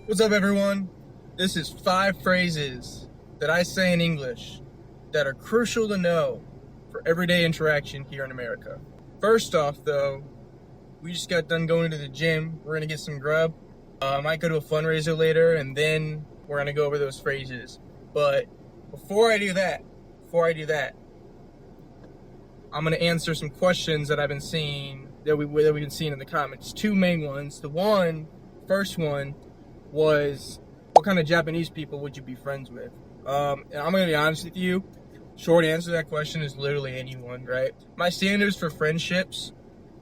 What's up, everyone? This is 5 phrases that I say in English that are crucial to know for everyday interaction here in America. First off, though, we just got done going to the gym. We're gonna get some grub. I might go to a fundraiser later, and then we're gonna go over those phrases. But before I do that, I'm gonna answer some questions that I've been seeing that we've been seeing in the comments. 2 main ones. First one was, what kind of Japanese people would you be friends with? And I'm gonna be honest with you. Short answer to that question is literally anyone, right? My standards for friendships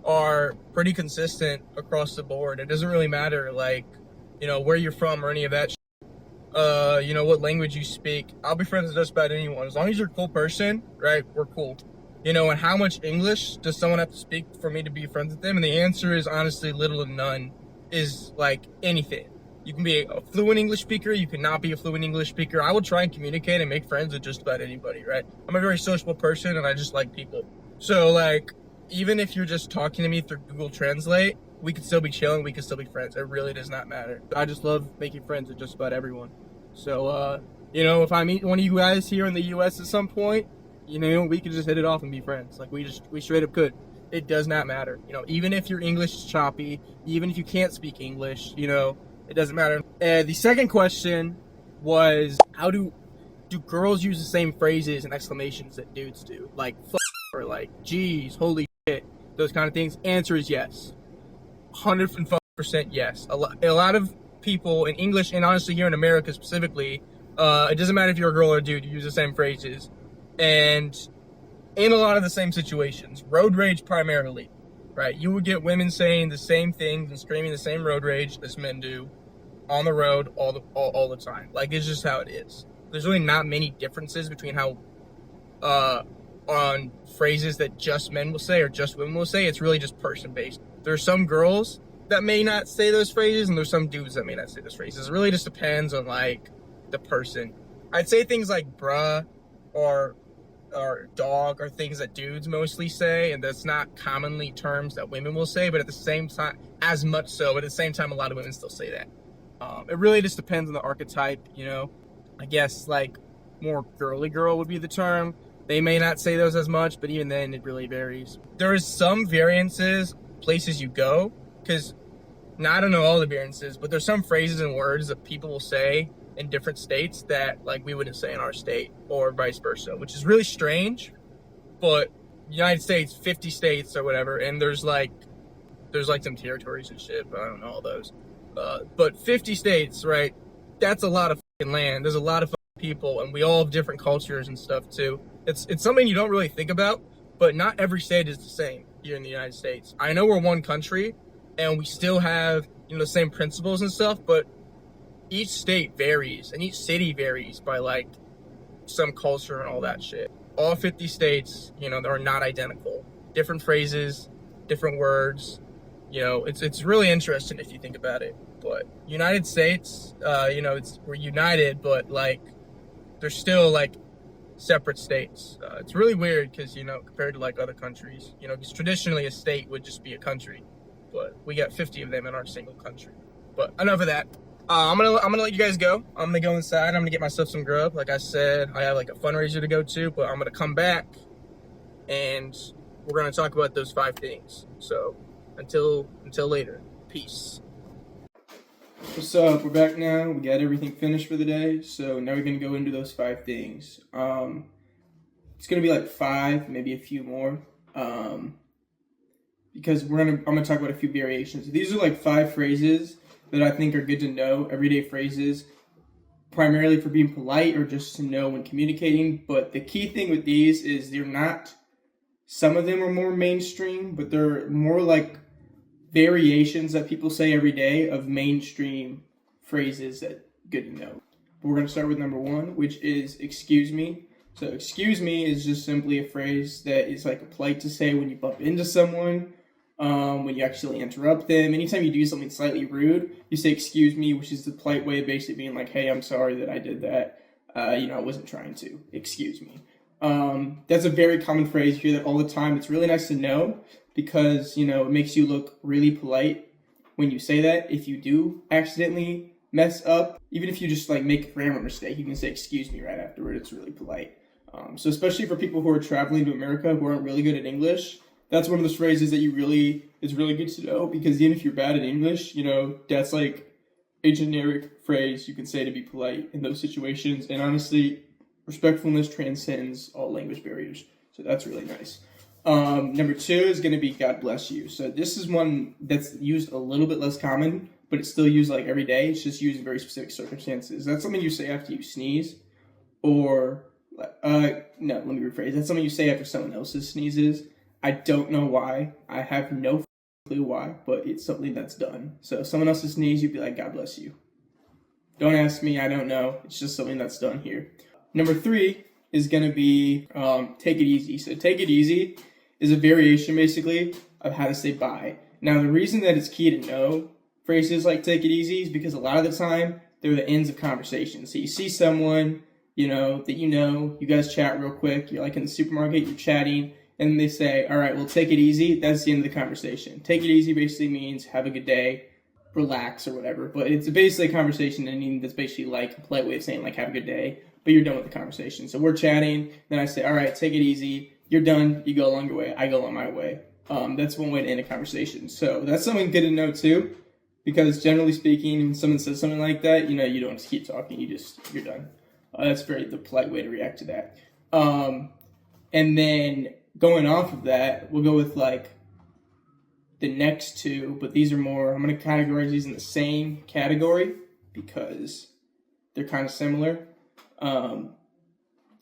are pretty consistent across the board. It doesn't really matter, like, where you're from or any of that. What language you speak. I'll be friends with just about anyone. As long as you're a cool person, right? We're cool. And how much English does someone have to speak for me to be friends with them? And the answer is honestly little to none. Is like anything. You can be a fluent English speaker, you cannot be a fluent English speaker. I will try and communicate and make friends with just about anybody, right? I'm a very sociable person and I just like people. So, like, even if you're just talking to me through Google Translate, we could still be chilling, we could still be friends. It really does not matter. I just love making friends with just about everyone. So, if I meet one of you guys here in the US at some point, we could just hit it off and be friends. Like, we straight up could. It does not matter. Even if your English is choppy, even if you can't speak English, it doesn't matter. The second question was, how do girls use the same phrases and exclamations that dudes do? Like, fuck, or like, geez, holy shit, those kind of things. Answer is yes. 100% yes. A lot of people in English, and honestly here in America specifically, it doesn't matter if you're a girl or a dude, you use the same phrases. And in a lot of the same situations, road rage primarily, right? You would get women saying the same things and screaming the same road rage as men do on the road all the time. Like, it's just how it is. There's really not many differences between how on phrases that just men will say or just women will say. It's really just person based. There's some girls that may not say those phrases, and there's some dudes that may not say those phrases. It really just depends on like the person. I'd say things like bruh or dog are things that dudes mostly say, and that's not commonly terms that women will say, but at the same time, as much so, but at the same time, a lot of women still say that. It really just depends on the archetype, I guess, like, more girly girl would be the term. They may not say those as much, but even then, it really varies. There is some variances, places you go, because, I don't know all the variances, but there's some phrases and words that people will say in different states that, like, we wouldn't say in our state, or vice versa, which is really strange. But United States, 50 states or whatever, and there's like some territories and shit, but I don't know all those. But 50 states, right? That's a lot of fucking land. There's a lot of fucking people, and we all have different cultures and stuff too. It's something you don't really think about, but not every state is the same here in the United States. I know we're one country, and we still have the same principles and stuff, but each state varies and each city varies by like some culture and all that shit. All 50 states, are not identical. Different phrases, different words. It's really interesting if you think about it. But United States, we're united, but like they're still like separate states. It's really weird because compared to like other countries, because traditionally a state would just be a country, but we got 50 of them in our single country. But enough of that. I'm gonna let you guys go. I'm gonna go inside. I'm gonna get myself some grub. Like I said, I have like a fundraiser to go to, but I'm gonna come back and we're gonna talk about those 5 things. So until later, peace. What's up? We're back now. We got everything finished for the day. So now we're gonna go into those 5 things. It's gonna be like 5, maybe a few more. Because I'm gonna talk about a few variations. These are like 5 phrases that I think are good to know, everyday phrases, primarily for being polite or just to know when communicating. But the key thing with these is some of them are more mainstream, but they're more like variations that people say every day of mainstream phrases that good to know. But we're going to start with number 1, which is excuse me. So excuse me is just simply a phrase that is like a polite to say when you bump into someone. When you actually interrupt them, anytime you do something slightly rude, you say excuse me, which is the polite way of basically being like, hey, I'm sorry that I did that. I wasn't trying to. Excuse me. That's a very common phrase. You hear that all the time. It's really nice to know because, it makes you look really polite when you say that. If you do accidentally mess up, even if you just like make a grammar mistake, you can say excuse me right afterward. It's really polite. So especially for people who are traveling to America who aren't really good at English, that's one of those phrases that it's really good to know, because even if you're bad at English, that's like a generic phrase you can say to be polite in those situations. And honestly, respectfulness transcends all language barriers. So that's really nice. Number 2 is going to be God bless you. So this is one that's used a little bit less common, but it's still used like every day. It's just used in very specific circumstances. That's something you say after you sneeze, or no, let me rephrase. That's something you say after someone else's sneezes. I don't know why. I have no clue why, but it's something that's done. So if someone else's sneeze, you'd be like, God bless you. Don't ask me. I don't know. It's just something that's done here. Number 3 is going to be take it easy. So take it easy is a variation basically of how to say bye. Now the reason that it's key to know phrases like take it easy is because a lot of the time they're the ends of conversations. So you see someone, that you guys chat real quick, you're like in the supermarket, you're chatting, and they say, all right, well, take it easy. That's the end of the conversation. Take it easy basically means have a good day, relax, or whatever. But it's basically a conversation ending that's basically like a polite way of saying like have a good day, but you're done with the conversation. So we're chatting, then I say, all right, take it easy. You're done. You go along your way. I go along my way. That's one way to end a conversation. So that's something good to know too, because generally speaking, when someone says something like that, you don't just keep talking. You're done. That's the polite way to react to that. And then going off of that, we'll go with like the next 2, but these are more, I'm going to categorize these in the same category because they're kind of similar.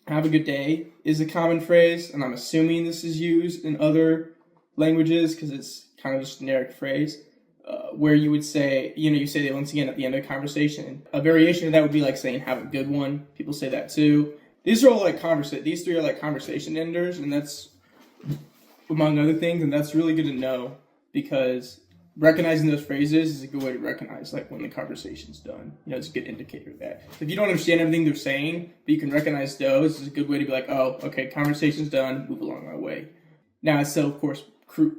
Have a good day is a common phrase, and I'm assuming this is used in other languages because it's kind of just a generic phrase, where you would say, you say that once again at the end of the conversation. A variation of that would be like saying have a good one. People say that too. These are all like these 3 are like conversation enders, and that's among other things, and that's really good to know because recognizing those phrases is a good way to recognize like when the conversation's done. It's a good indicator of that. If you don't understand everything they're saying, but you can recognize those, it's a good way to be like, oh, okay, conversation's done, move along my way. Now, it's still, of course,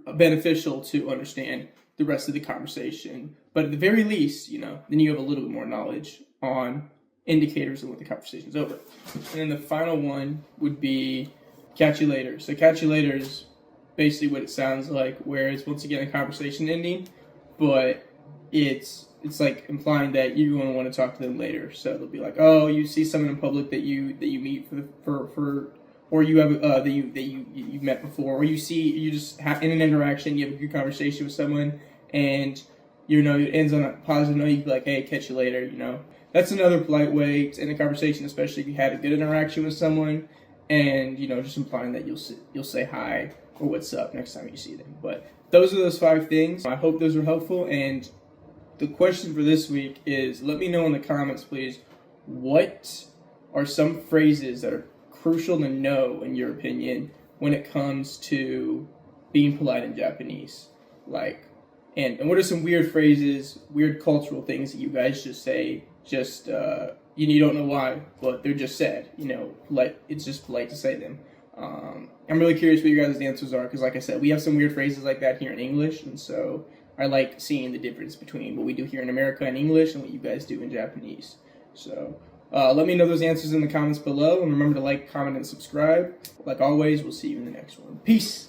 beneficial to understand the rest of the conversation, but at the very least, then you have a little bit more knowledge on indicators of when the conversation's over. And then the final one would be catch you later. So catch you later is basically what it sounds like, where it's once again a conversation ending, but it's like implying that you're going to want to talk to them later. So they'll be like, oh, you see someone in public that you meet for or you have that you've met before, or you just have in an interaction, you have a good conversation with someone, and it ends on a positive note. You can be like, hey, catch you later. That's another polite way to end a conversation, especially if you had a good interaction with someone, and just implying that you'll say hi or what's up next time you see them. But those are those 5 things. I hope those were helpful. And the question for this week is, let me know in the comments, please, what are some phrases that are crucial to know, in your opinion, when it comes to being polite in Japanese? And what are some weird phrases, weird cultural things that you guys just say, you don't know why, but they're just said, it's just polite to say them. I'm really curious what your guys' answers are, because like I said, we have some weird phrases like that here in English, and so I like seeing the difference between what we do here in America in English and what you guys do in Japanese. So let me know those answers in the comments below, and remember to like, comment, and subscribe. Like always, we'll see you in the next one. Peace!